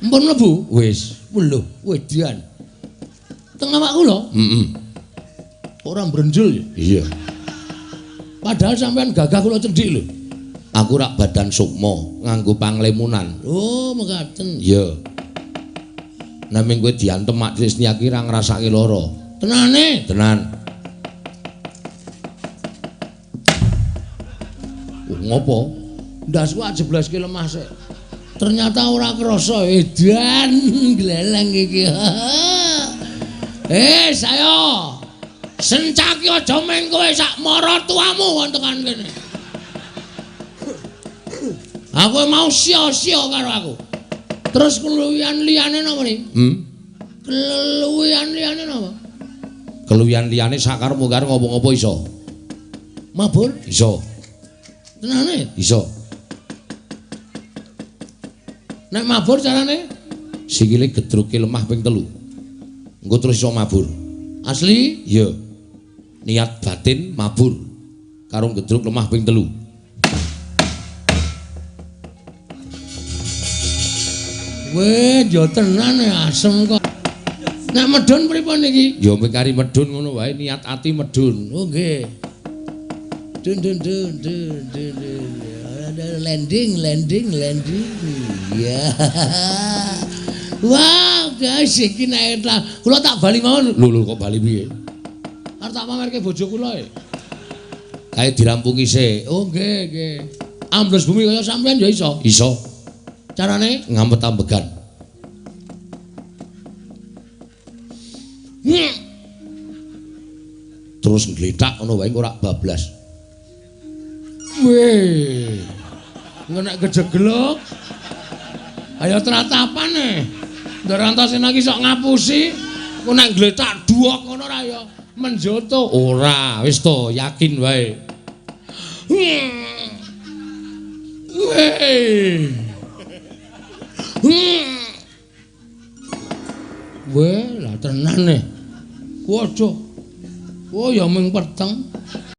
Mpun mlebu? Wis. Lho, wedan. Teng awakku lho. Ora mbrenjul ya? Iya. Padahal sampean gagah kula cendhik lho. Aku rak badan sukma nganggo panglemunan. Oh, mekaten. Iya. Nek ming kowe diantem Mak Trisni iki ra ngrasake lara. Tenane? Tenan. Ngopo? Ndasku ajeblaske lemah sik. Ternyata ora krasa edan gleleng iki. Sayo. Sencaki aja men kowe sak mara tuamu wonten kene. Aku mau sia-sia karo aku. Terus keluwihan liyane napa niki? Keluwihan liyane napa? Keluwihan liyane sakarepmu karo ngopo-ngopo iso. Mabur? Iso. Tenane? Iso. Nek mabur carane? Sikile gedruke lemah ping 3. Engko terus iso mabur. Asli? Iya. Niat batin mabur karo gedruk lemah ping 3. Weh, yo tenan asem kok. Nek medhun pripun iki? Ya mikari medhun ngono wae niat ati medhun. Oh nggih. Dun. Landing. Ya. Wah, guys, iki nek kula tak bali mawon. Lho kok bali piye? Arep tak pamerke bojo kula e. Kae dirampungi sik. Oh nggih. Ambles bumi kaya sampean ya iso. Iso. Carane Ngampet ambegan. Terus ngletak ngono wae ora bablas. weh. Ngenek kejeglok. Ayo teratapan Ndarantasin lagi sok ngapusi. Ku nek gletak duok ngono ra ya menjoto. Ora, wis to, yakin wae. Weh, lah tenan Waduh. Oh ya ming peteng.